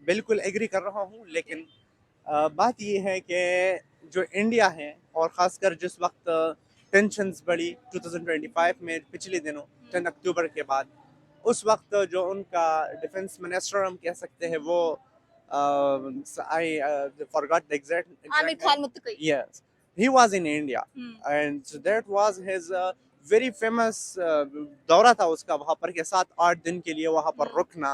बिल्कुल एग्री कर रहा हूँ, लेकिन बात ये है कि जो इंडिया है और ख़ासकर जिस वक्त टेंशन्स बढ़ी 2025 में पिछले दिनों 10 अक्टूबर के बाद, उस वक्त जो उनका डिफेंस मिनिस्टर हम कह सकते हैं वो I forgot the Amir exact Khan Muttaqi. Yes he was in India hmm. And that was his very famous दौरा था उसका वहां पर के 7-8 दिन के लिए वहां पर रुकना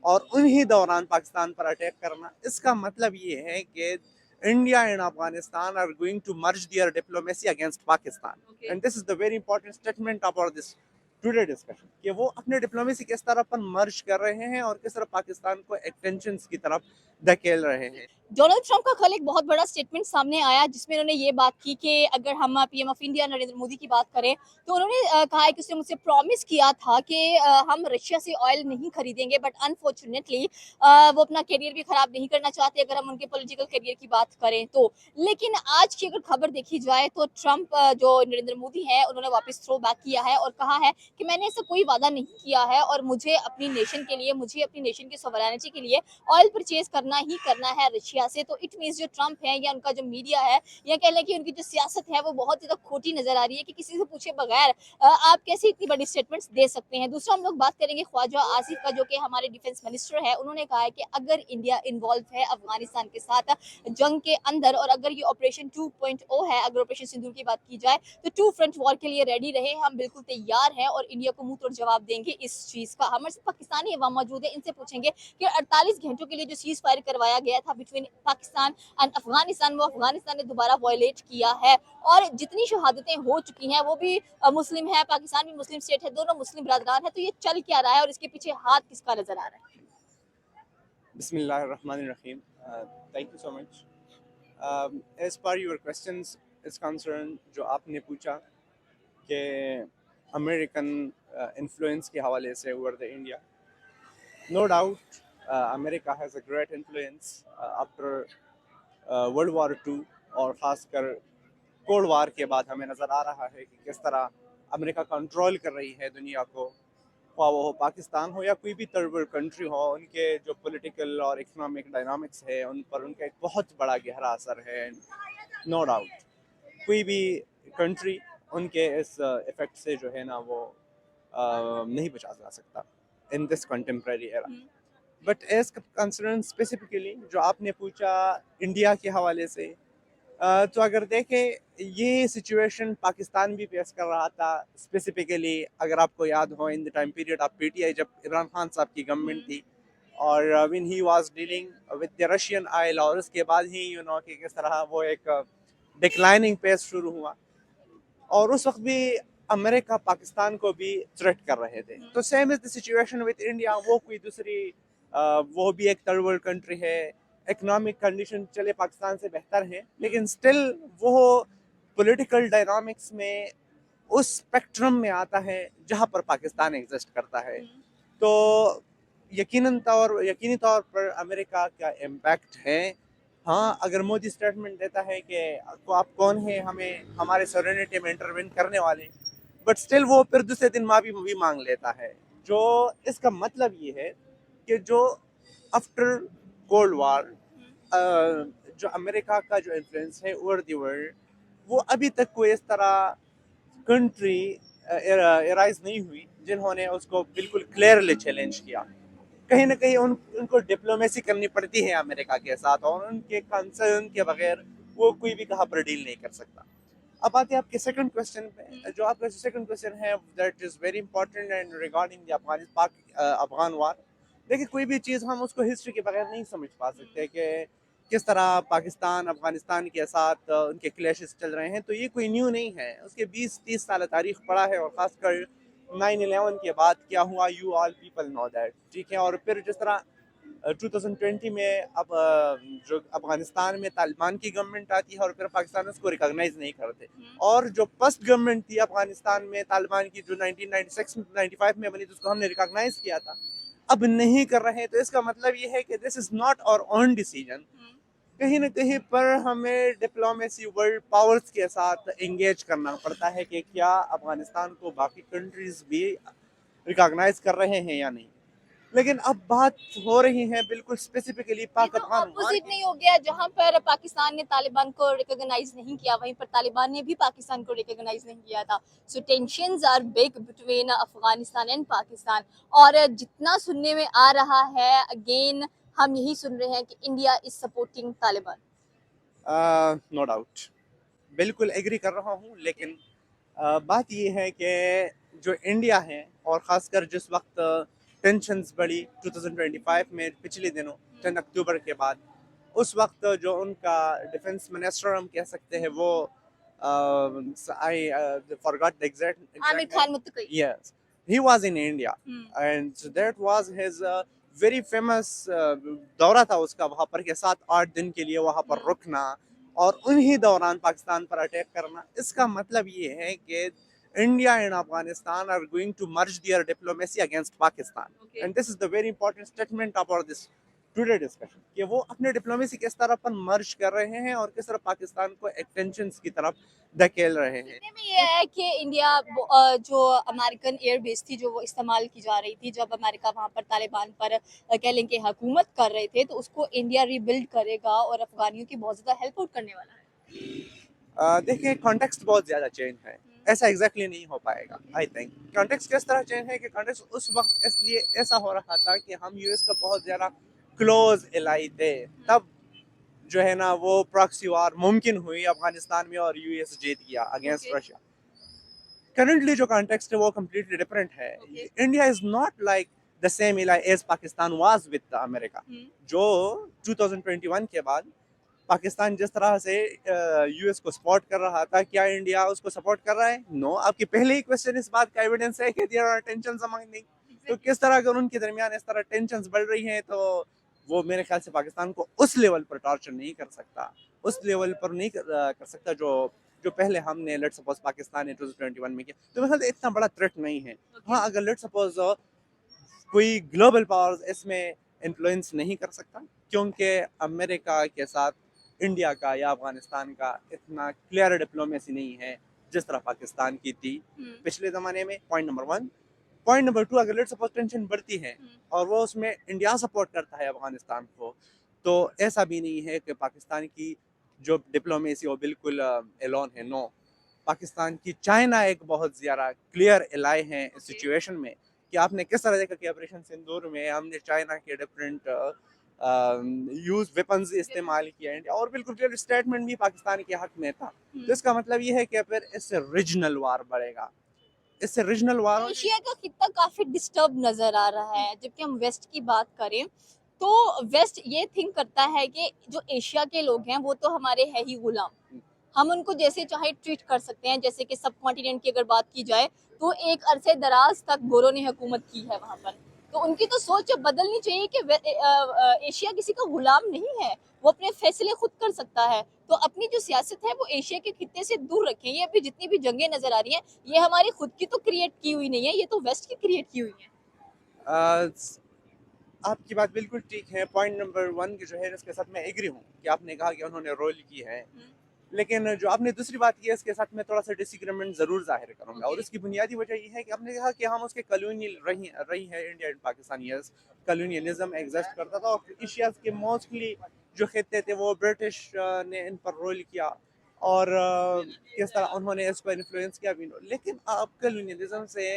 और उन्हीं दौरान पाकिस्तान पर अटैक करना। इसका मतलब ये है कि India and Afghanistan are going to merge their diplomacy against Pakistan okay. And this is the very important statement about this today discussion कि वो अपने डिप्लोमेसी किस तरह पर मर्ज कर रहे हैं और किस तरह पाकिस्तान को एक्सटेंशन की तरफ धकेल रहे हैं। डोनाल्ड ट्रंप का कल एक बहुत बड़ा स्टेटमेंट सामने आया जिसमें उन्होंने ये बात की कि अगर हम PM of India Narendra Modi की बात करें तो उन्होंने कहा है कि उसने मुझसे प्रॉमिस किया था कि हम रशिया से ऑयल नहीं खरीदेंगे, बट अनफॉर्चुनेटली वो अपना करियर भी खराब नहीं करना चाहते अगर हम उनके पॉलिटिकल करियर की बात करें तो। लेकिन आज की अगर खबर देखी जाए तो ट्रंप जो नरेंद्र मोदी है उन्होंने वापस थ्रो बैक किया है और कहा है कि मैंने ऐसा कोई वादा नहीं किया है और मुझे अपनी नेशन के लिए, मुझे अपनी नेशन की सोवरेनिटी के लिए ऑयल परचेज करना ही करना है रशिया से। तो इट मीन्स जो ट्रंप है या उनका जो मीडिया है या कह लें कि उनकी जो सियासत है वो बहुत ज्यादा खोटी नजर आ रही है कि किसी से पूछे बगैर आप कैसे इतनी बड़ी स्टेटमेंट्स दे सकते हैं। दूसरा हम लोग बात करेंगे ख्वाजा आसिफ का, जो कि हमारे डिफेंस मिनिस्टर है। उन्होंने कहा है कि अगर इंडिया इन्वॉल्व है अफगानिस्तान के साथ जंग के अंदर और अगर ये ऑपरेशन 2.0 है, अगर ऑपरेशन सिंदूर की बात की जाए तो टू फ्रंट वॉर के लिए रेडी रहे, हम बिल्कुल तैयार हैं और इंडिया को मुंह तोड़ जवाब देंगे इस चीज का। हमारे साथ पाकिस्तानी अवाम मौजूद है, इनसे पूछेंगे कि 48 घंटों के लिए जो सीज फायर करवाया गया था बिटवीन पाकिस्तान एंड अफगानिस्तान, वो अफगानिस्तान ने दोबारा वायलेट किया है और जितनी शहादतें हो चुकी हैं वो भी मुस्लिम है, पाकिस्तान भी मुस्लिम स्टेट है, दोनों मुस्लिम बरदरान है। तो ये चल क्या रहा है और इसके पीछे हाथ किसका नजर आ रहा है? बिस्मिल्लाहिर्रहमानिर्रहीम। Thank you so much. As per your questions is concern, जो आपने पूछा कि अमेरिकन इन्फ्लुएंस के हवाले से over the India, no doubt America has a great influence after world war two और ख़ासकर कोल्ड वार के बाद हमें नज़र आ रहा है कि किस तरह अमेरिका कंट्रोल कर रही है दुनिया को, ख्वाह वो हो पाकिस्तान हो या कोई भी थर्ड वर्ल्ड कंट्री हो। उनके जो पॉलिटिकल और इकोनॉमिक डायनामिक्स है उन पर उनका एक बहुत बड़ा गहरा असर है। नो डाउट कोई भी कंट्री उनके इस इफेक्ट से जो है ना वो नहीं बचा जा सकता in this contemporary era. But as concern specifically जो आपने पूछा इंडिया के हवाले से, तो अगर देखें ये सिचुएशन पाकिस्तान भी फेस कर रहा था। स्पेसिफिकली अगर आपको याद हो in the time period of PTI, जब इमरान खान साहब की गवर्नमेंट थी और when he was dealing with the Russian oil, और उसके बाद ही यू नो कि किस तरह वो एक डिक्लाइनिंग पेस शुरू हुआ और उस वक्त भी अमेरिका पाकिस्तान को भी थ्रेट कर रहे थे। तो same is the situation with India. वो कोई दूसरी वो भी एक थर्ड वर्ल्ड कंट्री है, इकोनॉमिक कंडीशन चले पाकिस्तान से बेहतर है, लेकिन स्टिल वो पॉलिटिकल डायनामिक्स में उस स्पेक्ट्रम में आता है जहां पर पाकिस्तान एग्जिस्ट करता है। तो यकीनी तौर पर अमेरिका का इम्पैक्ट है। हाँ, अगर मोदी स्टेटमेंट देता है कि तो आप कौन है हमें हमारे सॉवरेनिटी में इंटरवेन करने वाले, बट स्टिल वो फिर दूसरे दिन माफी मांग लेता है। जो इसका मतलब ये है कि जो आफ्टर कोल्ड वार जो अमेरिका का जो इन्फ्लुएंस है ओवर द वर्ल्ड, वो अभी तक कोई इस तरह कंट्री एराइज नहीं हुई जिन्होंने उसको बिल्कुल क्लियरली चैलेंज किया। कहीं ना कहीं उनको डिप्लोमेसी करनी पड़ती है अमेरिका के साथ और उनके कंसर्न के बगैर वो कोई भी कहाँ पर डील नहीं कर सकता। अब आते हैं आपके सेकंड क्वेश्चन पे। जो आपका सेकंड क्वेश्चन है that is very important and regarding the Afghan war. देखिए, कोई भी चीज़ हम उसको हिस्ट्री के बगैर नहीं समझ पा सकते कि किस तरह पाकिस्तान अफगानिस्तान के साथ उनके क्लैशेस चल रहे हैं। तो ये कोई न्यू नहीं है, उसके 20-30 साल तारीख पड़ा है और ख़ासकर 9/11 के बाद क्या हुआ, you all people know that, ठीक है। और फिर जिस तरह 2020 में अब जो अफगानिस्तान में तालिबान की गवर्नमेंट आती है और फिर पाकिस्तान उसको रिकॉग्नाइज नहीं करते, और जो फर्स्ट गवर्नमेंट थी अफगानिस्तान में तालिबान की जो 1996-95 में बनी, तो उसको हमने रिकॉग्नाइज किया था, अब नहीं कर रहे हैं। तो इसका मतलब ये है कि this is not our own decision. कहीं ना कहीं पर हमें डिप्लोमेसी वर्ल्ड पावर्स के साथ एंगेज करना पड़ता है कि क्या अफगानिस्तान को बाकी कंट्रीज भी रिकॉग्नाइज कर रहे हैं या नहीं। लेकिन अब बात हो रही है बिल्कुल स्पेसिफिकली ये पाक तो अफगान वार ऑपोजिट की। नहीं हो गया, जहां पर पाकिस्तान ने तालिबान को रिकॉग्नाइज नहीं किया वहीं पर तालिबान ने भी पाकिस्तान को रिकॉग्नाइज नहीं किया था। So tensions are big between Afghanistan and Pakistan. और जितना सुनने में आ रहा है, अगेन हम यही सुन रहे हैं कि India is supporting Taliban. No doubt, बिल्कुल एग्री कर रहा हूँ, लेकिन बात ये है कि जो इंडिया है, और ख़ासकर जिस वक्त टेंशन्स बढ़ी 2025 में पिछले दिनों 10 अक्टूबर के बाद, उस वक्त जो उनका डिफेंस मिनिस्टर हम कह सकते हैं वो I forgot the Amir exact Khan Muttaqi. yes, he was in India and so that was his very famous दौरा था उसका वहाँ पर के 7-8 दिन के लिए वहाँ पर रुकना और उन्हीं दौरान पाकिस्तान पर अटैक करना। इसका मतलब ये है कि India and Afghanistan are going to merge their diplomacy against Pakistan. Okay. And this is the very important statement about this today discussion कि वो अपने डिप्लोमेसी किस तरह पर मर्ज कर रहे हैं और किस तरह पाकिस्तान को एक्सटेंशंस की तरफ धकेल रहे हैं। सुनने में ये है कि इंडिया जो अमेरिकन एयर बेस थी जो वो इस्तेमाल की जा रही थी जब अमेरिका वहां पर तालिबान पर कह लें कि हुकूमत कर रहे थे, तो उसको इंडिया रिबिल्ड करेगा और अफगानियों की बहुत ज्यादा हेल्प आउट करने वाला है। देखिए कॉन्टेक्स्ट बहुत ज़्यादा चेंज है, ऐसा एग्जैक्टली नहीं हो पाएगा। आई थिंक कॉन्टेक्स्ट किस तरह चेंज है कि कॉन्टेक्स्ट उस वक्त इसलिए ऐसा हो रहा था कि हम यूएस का बहुत ज़्यादा क्लोज एलाई थे, तब जो है ना वो प्रॉक्सी वार मुमकिन हुई अफगानिस्तान में और यूएस जीत गया अगेंस्ट Okay. रशिया। करंटली जो कॉन्टेक्स्ट है वो कम्प्लीटली डिफरेंट है। Okay. India is not like the same ally as Pakistan was with America. जो 2021 के बाद पाकिस्तान जिस तरह से यूएस को सपोर्ट कर रहा था, क्या इंडिया उसको सपोर्ट कर रहा है? नो। आपकी पहले ही क्वेश्चन इस बात का एविडेंस है कि there are tensions among them. तो किस तरह अगर उनके दरमियान इस तरह टेंशंस बढ़ रही हैं तो वो मेरे ख्याल से पाकिस्तान को उस लेवल पर टॉर्चर नहीं कर सकता, उस लेवल पर नहीं कर सकता जो जो पहले हमने लेट सपोज पाकिस्तान ने 2021 में किया। तो मेरे ख्याल से इतना बड़ा थ्रेट नहीं है। हाँ, अगर लेट सपोज कोई ग्लोबल पावर्स इसमें इन्फ्लुएंस नहीं कर सकता, क्योंकि अमेरिका के साथ इंडिया का या अफगानिस्तान का इतना क्लियर डिप्लोमेसी नहीं है जिस तरह पाकिस्तान की थी पिछले ज़माने में। Point number 1। पॉइंट नंबर 2, अगर लेट सपोज टेंशन बढ़ती है और वो उसमें इंडिया सपोर्ट करता है अफगानिस्तान को, तो ऐसा भी नहीं है कि पाकिस्तान की जो डिप्लोमेसी वो बिल्कुल एलोन है। नो, पाकिस्तान की चाइना एक बहुत ज़्यादा क्लियर एलाई है इस सिचुएशन में कि आपने किस तरह देखा कि ऑपरेशन सिंदूर में हमने चाइना के डिफरेंट यूज वेपन्स इस्तेमाल किया इंडिया, और बिल्कुल क्लियर स्टेटमेंट भी पाकिस्तान के हक में था। तो इसका मतलब ये है कि फिर इससे रीजनल वार बढ़ेगा, इससे रीजनल वार एशिया का खित्ता काफी डिस्टर्ब नजर आ रहा है। जबकि हम वेस्ट की बात करें तो वेस्ट ये थिंक करता है कि जो एशिया के लोग हैं वो तो हमारे है ही गुलाम, हम उनको जैसे चाहे ट्रीट कर सकते हैं। जैसे कि सब कॉन्टिनेंट की अगर बात की जाए तो एक अरसे दराज तक गोरों ने हुकूमत की है वहां पर, तो उनकी तो सोच बदलनी चाहिए कि एशिया किसी का गुलाम नहीं है, वो अपने फैसले खुद कर सकता है। तो अपनी जो सियासत है वो एशिया के खित्ते से दूर रखें। ये अभी जितनी भी जंगें नजर आ रही हैं ये हमारी खुद की तो क्रिएट की हुई नहीं है, ये तो वेस्ट की क्रिएट की हुई है। आपकी बात बिल्कुल ठीक है। पॉइंट नंबर 1 की जो है इसके साथ मैं एग्री हूँ कि आपने कहा कि उन्होंने रोल की है, लेकिन जो आपने दूसरी बात की है इसके साथ मैं थोड़ा सा डिसएग्रीमेंट जरूर जाहिर करूंगा। और इसकी बुनियादी वजह ये है कि आपने कहा कि हम उसके कॉलोनियल रही है India and Pakistan. Yes, colonialism exist करता था और एशिया के मोस्टली जो खित्ते थे वो ब्रिटिश ने इन पर रोल किया और किस तरह उन्होंने इसको इन्फ्लुएंस किया भी। लेकिन आप कॉलोनियलिज्म से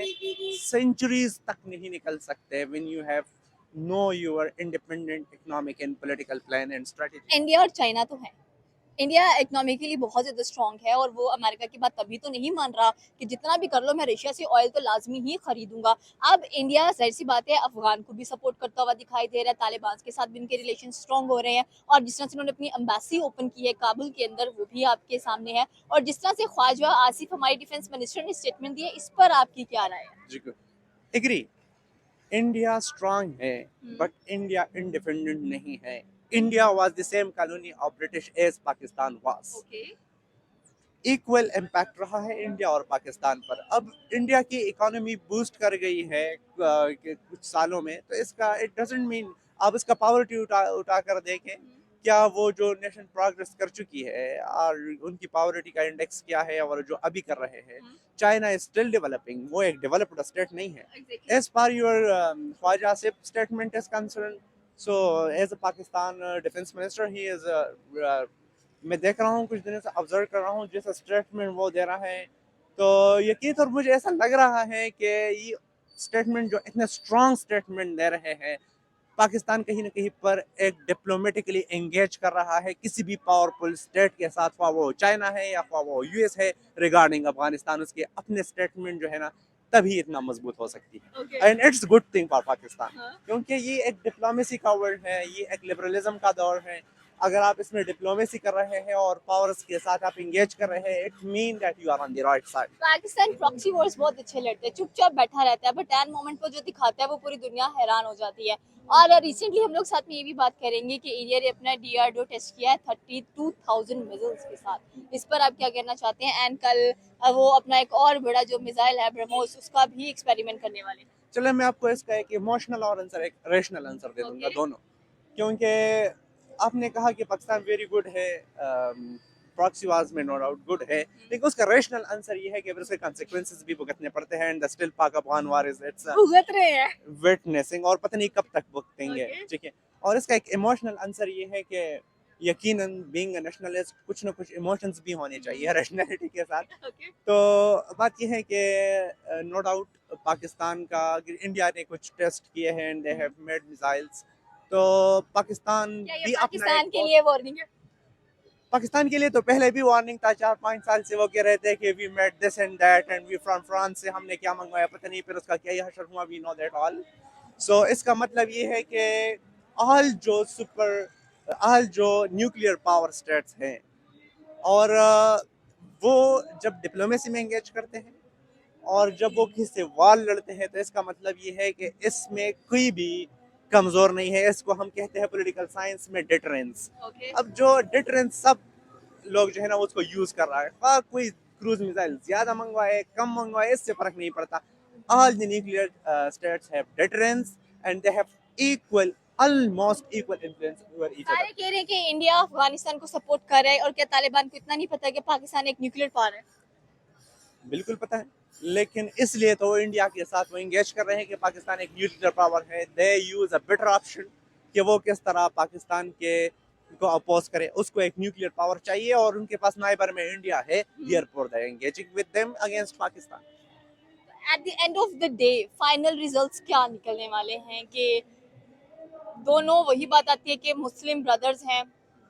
सेंचुरीज तक नहीं निकल सकते when you have know your independent economic and political plan and strategy. India और चाइना तो है, इंडिया इकोनॉमिकली बहुत ज़्यादा स्ट्रॉन्ग है और वो अमेरिका की बात तभी तो नहीं मान रहा कि जितना भी कर लो मैं रशिया से ऑयल तो लाजमी ही खरीदूंगा। अब इंडिया जाहिर सी बात है अफगान को भी सपोर्ट करता हुआ दिखाई दे रहा है, तालिबान के साथ भी इनके रिलेशन स्ट्रॉन्ग हो रहे हैं और जिस तरह से उन्होंने अपनी एम्बेसी ओपन की है काबुल के अंदर वो भी आपके सामने है, और जिस तरह से ख्वाजा आसिफ हमारे डिफेंस मिनिस्टर ने स्टेटमेंट दी है, इस पर आपकी क्या राय है? जी, एग्री। इंडिया स्ट्रांग है बट इंडिया इंडिपेंडेंट नहीं है। India was the same colony of British as Pakistan was. Equal impact रहा है इंडिया और पाकिस्तान पर। अब इंडिया की इकोनॉमी बूस्ट कर गई है कुछ सालों में, तो इसका इट डजंट मीन आप इसका पावर्टी उठा कर देखें क्या वो जो नेशन प्रोग्रेस कर चुकी है और उनकी पॉवर्टी का इंडेक्स क्या है और जो अभी कर रहे हैं, चाइना इज स्टिल डेवलपिंग, वो एक डेवलप्ड स्टेट नहीं है. Exactly. As per your Khwaja Asif statement is concerned, so as a Pakistan defense minister, he is मैं देख रहा हूँ कुछ दिनों से ऑब्जर्व कर रहा हूँ जिस स्टेटमेंट वो दे रहा है, तो यकीन तौर मुझे ऐसा लग रहा है कि ये स्टेटमेंट जो इतने स्ट्रॉन्ग स्टेटमेंट दे रहे हैं, पाकिस्तान कहीं ना कहीं पर एक डिप्लोमेटिकली एंगेज कर रहा है किसी भी पावरफुल स्टेट के साथ, ख्वाह वो चाइना है या ख्वाह वो यूएस है, रिगार्डिंग अफगानिस्तान. उसके अपने स्टेटमेंट जो है ना, तभी इतना मजबूत हो सकती है. Okay. And it's good thing for Pakistan, हाँ. क्योंकि ये एक डिप्लोमेसी का वर्ल्ड है, ये एक लिबरलिज्म का दौर है. अगर आप इसमें डिप्लोमेसी कर रहे हैं और पावर्स के साथ आप इंगेज कर रहे हैं, it mean that you are on the right side. Pakistan proxy wars बहुत अच्छे लड़ते हैं, चुपचाप बैठा रहता है, बट एन मोमेंट पर जो दिखाता है वो पूरी दुनिया हैरान हो जाती है. और रिसेंटली हम लोग साथ में ये भी बात करेंगे कि इंडिया ने अपना DRDO टेस्ट किया है 32,000 मिसाइल्स के साथ. इस पर आप क्या कहना चाहते हैं? एंड कल वो अपना एक और बड़ा जो मिसाइल है ब्रह्मोस, उसका भी एक्सपेरिमेंट करने वाले हैं. चलो मैं आपको इसका एक इमोशनल और आंसर, एक रेशनल आंसर दे दूंगा. Okay. दोनों, क्योंकि आपने कहा कि पाकिस्तान वेरी गुड है प्रॉक्सी वार्स में, नो डाउट गुड है, लेकिन उसका रेशनल आंसर ये है कि फिर उसके कॉन्सिक्वेंसेस भी भुगतने पड़ते हैं. एंड द स्टिल पाक अफगान वार इज इट्स भुगत रहे हैं. विटनेसिंग, और पता नहीं कब तक भुगतेंगे. Okay. ठीक है. और इसका एक इमोशनल आंसर ये है कि यकीनन बीइंग अ नेशनलिस्ट कुछ ना कुछ इमोशंस भी होने चाहिए रैशनैलिटी के साथ. Okay. तो बात यह है कि नो डाउट पाकिस्तान का, इंडिया ने कुछ टेस्ट किए हैं and they have made missiles, तो पाकिस्तान क्या भी ये अपना पाकिस्तान के लिए वार्निंग है? पाकिस्तान के लिए तो पहले भी वार्निंग था. 4-5 साल से वो कह रहे थे कि we made this and that and we from France से हमने क्या मंगवाया पता नहीं, फिर उसका क्या ही हशर हुआ, वी नो दैट ऑल. सो इसका मतलब ये है कि ऑल जो न्यूक्लियर पावर स्टेट्स हैं, और वो जब डिप्लोमेसी में एंगेज करते हैं और जब वो किसी से वार लड़ते हैं, तो इसका मतलब ये है कि इसमें कोई भी कमजोर नहीं है. इसको हम कहते हैं पॉलिटिकल साइंस में डिटरेंस. Okay. अब जो डिटरेंस सब लोग जो है ना उसको यूज कर रहा है, कोई क्रूज मिसाइल ज्यादा मंगवाए कम मंगवाए इससे फर्क नहीं पड़ता. All the nuclear states have deterrence and they have equal, almost equal influence over each सारे अदर. कह रहे हैं कि इंडिया अफगानिस्तान को सपोर्ट कर रहा है, और क्या तालिबान को इतना नहीं पता कि पाकिस्तान एक न्यूक्लियर पावर है? बिल्कुल पता है, लेकिन इसलिए तो वो इंडिया के साथ वो इंगेज कर रहे हैं कि पाकिस्तान एक न्यूक्लियर पावर है. दे यूज अ बेटर ऑप्शन कि वो किस तरह पाकिस्तान के को अपोज करे. उसको एक न्यूक्लियर पावर चाहिए और उनके पास नाइबर में इंडिया है, therefore they engaging with them against Pakistan. At the end of the day final results क्या निकलने वाले हैं? कि दोनों, वही बात आती है कि मुस्लिम ब्रदर्स हैं,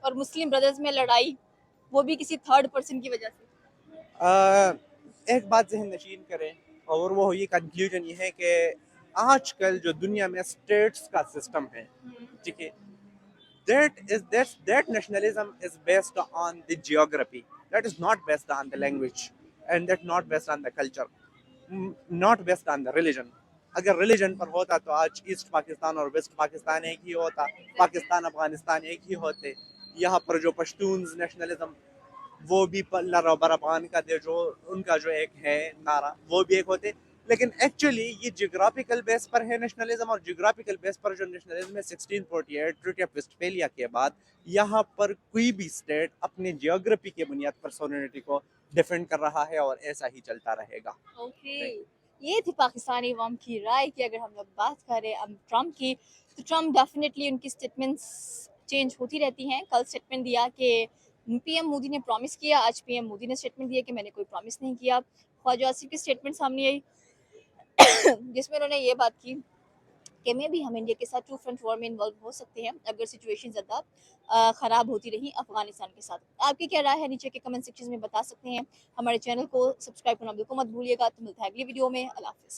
और मुस्लिम ब्रदर्स में लड़ाई वो भी किसी थर्ड पर्सन की वजह से. एक बात जहन नशीन करें, और वो ये कंक्लूजन ये है कि आजकल जो दुनिया में स्टेट्स का सिस्टम है, ठीक है, that nationalism is based on the geography, that is not based on the language, and that not based on the culture, not based on the religion. अगर रिलीजन पर होता तो आज ईस्ट पाकिस्तान और वेस्ट पाकिस्तान एक ही होता, पाकिस्तान अफगानिस्तान एक ही होते. यहाँ पर जो पश्तून्स नेशनलिज्म, वो भी लरा बराबान का दे जो उनका जो एक है नारा, वो भी एक होते. लेकिन एक्चुअली ये जियोग्राफिकल बेस पर है नेशनलिज्म, और जियोग्राफिकल बेस पर जो नेशनलिज्म है 1648 ट्रीटी ऑफ वेस्टफेलिया के बाद, यहाँ पर कोई भी स्टेट अपनी जियोग्राफी के बुनियाद पर सोवरेनिटी को डिफेंड कर रहा है, और ऐसा ही चलता रहेगा. ओके, ये थी पाकिस्तानी अवाम की राय कि अगर हम लोग बात करें अब ट्रम्प की, तो ट्रम्प डेफिनेटली उनकी स्टेटमेंट्स चेंज होती रहती हैं. कल स्टेटमेंट दिया कि PM मोदी ने प्रॉमिस किया, आज PM मोदी ने स्टेटमेंट दिया कि मैंने कोई प्रॉमिस नहीं किया. ख्वाजा आसिफ की स्टेटमेंट सामने आई जिसमें उन्होंने ये बात की कि मे भी हम इंडिया के साथ 2 फ्रंट वॉर में इन्वॉल्व हो सकते हैं अगर सिचुएशन ज़्यादा ख़राब होती रही अफगानिस्तान के साथ. आपकी क्या राय है नीचे के कमेंट सेक्शन में बता सकते हैं. हमारे चैनल को सब्सक्राइब करना बिल्कुल मत भूलिएगा. तो मिलता है अगली वीडियो में. अल्लाह हाफिज़.